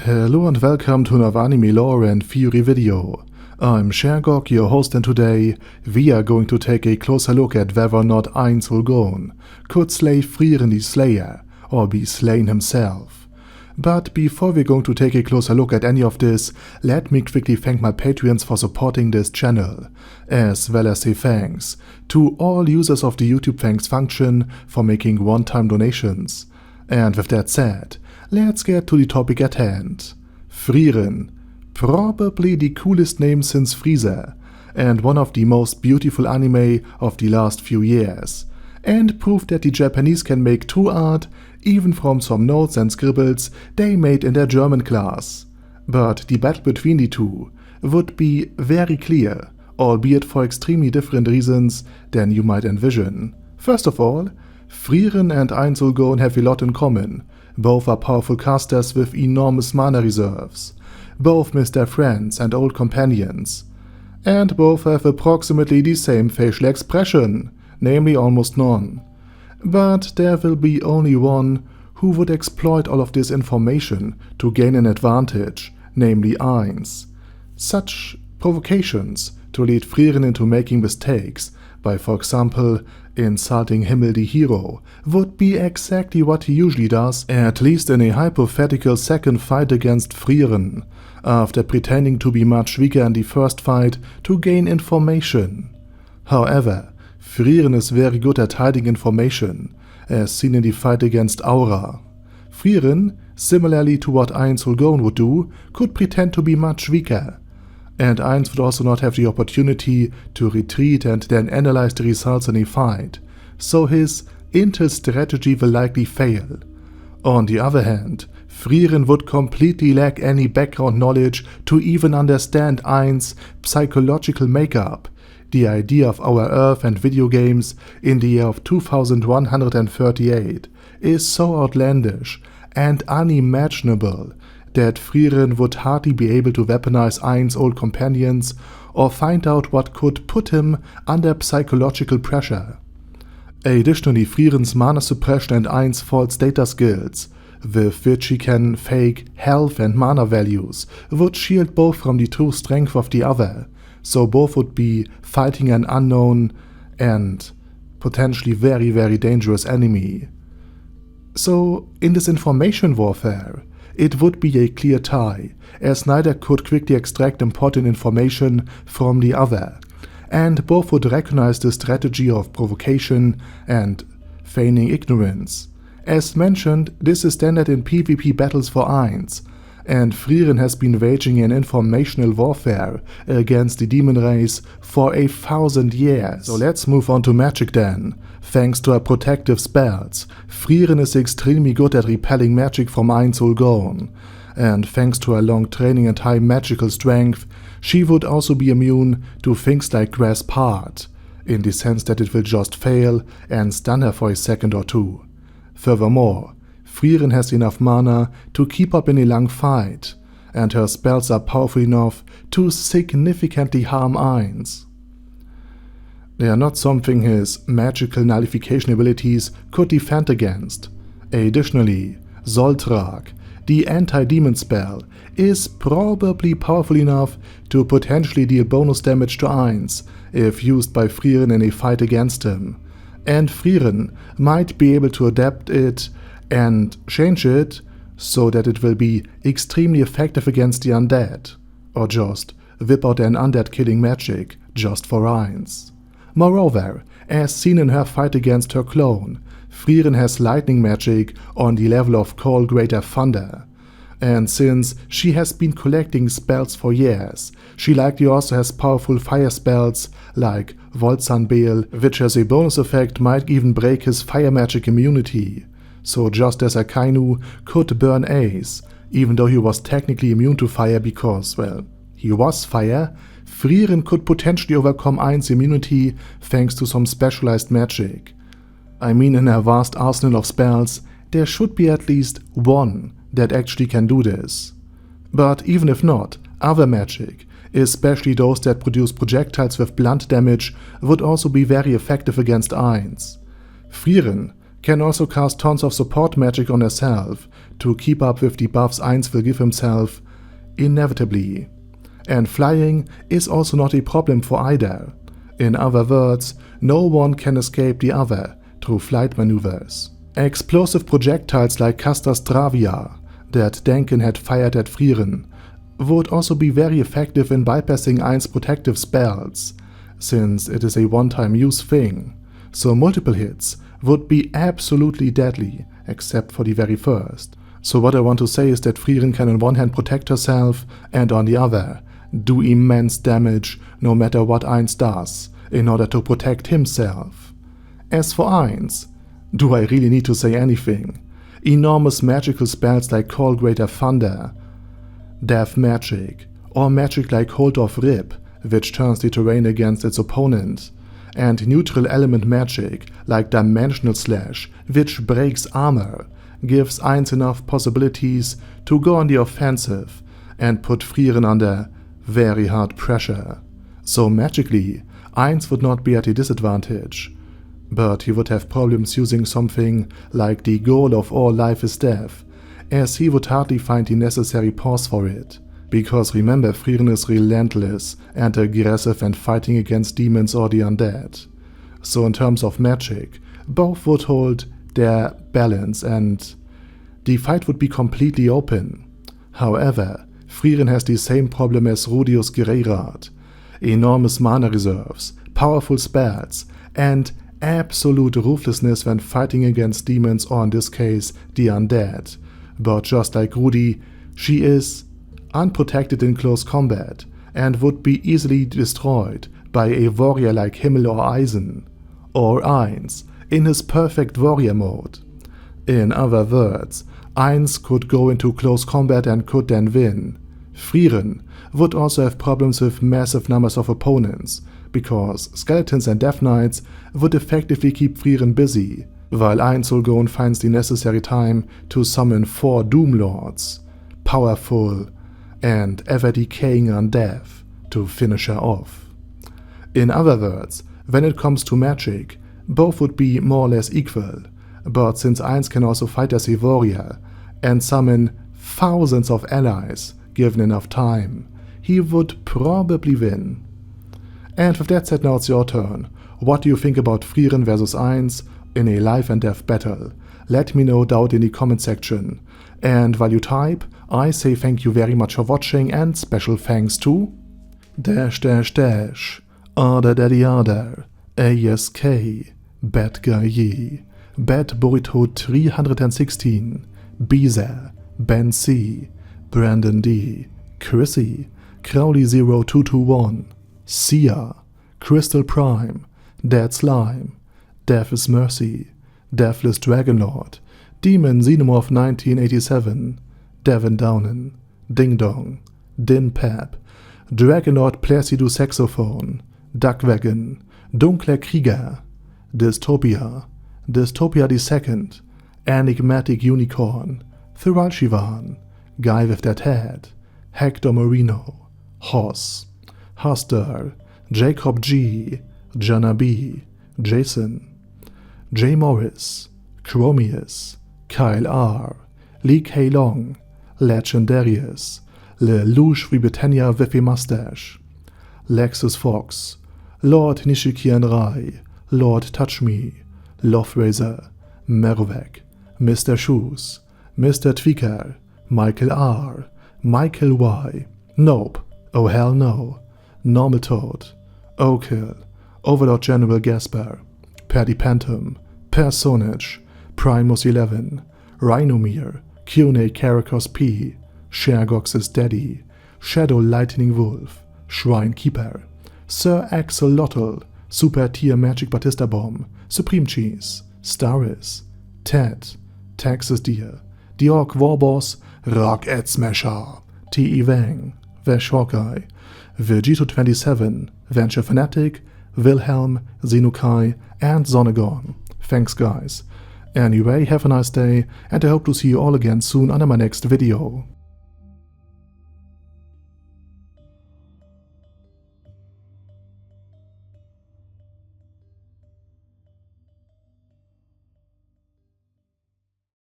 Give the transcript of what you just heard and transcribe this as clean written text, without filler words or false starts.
Hello and welcome to another anime lore and theory video. I'm Shergok, your host, and today we are going to take a closer look at whether or not Ainz Ooal could slay Frieren the Slayer or be slain himself. But before we're going to take a closer look at any of this, let me quickly thank my Patreons for supporting this channel, as well as say thanks to all users of the YouTube thanks function for making one-time donations. And with that said, let's get to the topic at hand. Frieren, probably the coolest name since Frieren, and one of the most beautiful anime of the last few years, and proof that the Japanese can make true art even from some notes and scribbles they made in their German class. But the battle between the two would be very clear, albeit for extremely different reasons than you might envision. First of all, Frieren and Ainz Ooal have a lot in common. Both are powerful casters with enormous mana reserves. Both miss their friends and old companions. And both have approximately the same facial expression, namely almost none. But there will be only one who would exploit all of this information to gain an advantage, namely Ainz. Such provocations to lead Frieren into making mistakes by, for example, insulting Himmel the hero, would be exactly what he usually does, at least in a hypothetical second fight against Frieren, after pretending to be much weaker in the first fight to gain information. However, Frieren is very good at hiding information, as seen in the fight against Aura. Frieren, similarly to what Ainz Ooal would do, could pretend to be much weaker, and Ainz would also not have the opportunity to retreat and then analyze the results in a fight, so his intel strategy will likely fail. On the other hand, Frieren would completely lack any background knowledge to even understand Ainz's psychological makeup. The idea of our Earth and video games in the year of 2138 is so outlandish and unimaginable that Frieren would hardly be able to weaponize Ainz's old companions or find out what could put him under psychological pressure. Additionally, Frieren's mana suppression and Ainz's false data skills, with which he can fake health and mana values, would shield both from the true strength of the other, so both would be fighting an unknown and potentially very dangerous enemy. So, in this information warfare, it would be a clear tie, as neither could quickly extract important information from the other, and both would recognize the strategy of provocation and feigning ignorance. As mentioned, this is standard in PvP battles for Ainz, and Frieren has been waging an informational warfare against the demon race for 1,000 years. So let's move on to magic then. Thanks to her protective spells, Frieren is extremely good at repelling magic from Ainz Ooal, and thanks to her long training and high magical strength, she would also be immune to things like grasp heart, in the sense that it will just fail and stun her for a second or two. Furthermore, Frieren has enough mana to keep up in a long fight, and her spells are powerful enough to significantly harm Ainz. They are not something his magical nullification abilities could defend against. Additionally, Zoltrak, the anti-demon spell, is probably powerful enough to potentially deal bonus damage to Ainz if used by Frieren in a fight against him, and Frieren might be able to adapt it and change it so that it will be extremely effective against the undead, or just whip out an undead killing magic just for Ainz. Moreover, as seen in her fight against her clone, Frieren has lightning magic on the level of Call Greater Thunder, and since she has been collecting spells for years, she likely also has powerful fire spells like Voltsanbel, which as a bonus effect might even break his fire magic immunity. So just as Akainu could burn Ace, even though he was technically immune to fire because, well, he was fire, Frieren could potentially overcome Ainz's immunity thanks to some specialized magic. I mean, in her vast arsenal of spells, there should be at least one that actually can do this. But even if not, other magic, especially those that produce projectiles with blunt damage, would also be very effective against Ainz. Frieren Can also cast tons of support magic on herself to keep up with the buffs Ainz will give himself, inevitably. And flying is also not a problem for either. In other words, no one can escape the other through flight maneuvers. Explosive projectiles like Castastravia that Denken had fired at Frieren would also be very effective in bypassing Ainz' protective spells, since it is a one-time use thing, so multiple hits would be absolutely deadly, except for the very first. So what I want to say is that Frieren can on one hand protect herself, and on the other, do immense damage no matter what Ainz does, in order to protect himself. As for Ainz, do I really need to say anything? Enormous magical spells like Call Greater Thunder, Death Magic, or magic like Hold of Rip, which turns the terrain against its opponent, and neutral element magic like Dimensional Slash, which breaks armor, gives Ainz enough possibilities to go on the offensive and put Frieren under very hard pressure. So magically, Ainz would not be at a disadvantage, but he would have problems using something like the goal of all life is death, as he would hardly find the necessary pause for it. Because remember, Frieren is relentless and aggressive and fighting against demons or the undead. So in terms of magic, both would hold their balance and the fight would be completely open. However, Frieren has the same problem as Rudius Gereirad: enormous mana reserves, powerful spells, and absolute ruthlessness when fighting against demons or in this case the undead. But just like Rudi, she is unprotected in close combat and would be easily destroyed by a warrior like Himmel or Eisen, or Ainz in his perfect warrior mode. In other words, Ainz could go into close combat and could then win. Frieren would also have problems with massive numbers of opponents, because skeletons and death knights would effectively keep Frieren busy, while Ainz Ooal finds the necessary time to summon 4 Doom Lords, powerful and ever-decaying undead, to finish her off. In other words, when it comes to magic, both would be more or less equal, but since Ainz can also fight as a warrior and summon thousands of allies given enough time, he would probably win. And with that said, now it's your turn. What do you think about Frieren versus Ainz in a life and death battle? Let me know down in the comment section. And while you type, I say thank you very much for watching, and special thanks to Other Daddy Other, ASK, Bad Guy Ye, Bad Burrito 316, Beezer, Ben C, Brandon D, Chrissy, Crowley 0221, Sia, Crystal Prime, Dead Slime, Death is Mercy, Deathless Dragonlord, Demon Xenomorph 1987, Devin Downen, Ding Dong, Din Pep, Dragonlord Placido Saxophone, Duckwagon, Dunkler Krieger, Dystopia, Dystopia II, Enigmatic Unicorn, Thiralshivan, Guy with That Head, Hector Marino, Hoss, Huster, Jacob G, Jana B, Jason, J. Morris, Chromius, Kyle R, Lee K. Long, Legendarius, Le Louche Britannia with a Mustache, Lexus Fox, Lord Nishikian Rai, Lord Touch Me, Loverazor, Merovec, Mr. Shoes, Mr. Tweaker, Michael R, Michael Y, Nope, Oh Hell No, Normal Toad, Okill, Overlord General Gasper, Paddy Pantum, Personage, Primus 11, Rhinomere, Cune Caracos P, Shergox's Daddy, Shadow Lightning Wolf, Shrine Keeper, Sir Axolotl, Super Tier Magic Batista Bomb, Supreme Cheese, Staris, Ted, Texas Deer, The Orc Warboss, Rock Ed Smasher, T.E. Wang, Vash Hawkeye, Vegito 27, Venture Fanatic, Wilhelm, Zenukai, and Zonagon. Thanks guys. Anyway, have a nice day, and I hope to see you all again soon under my next video.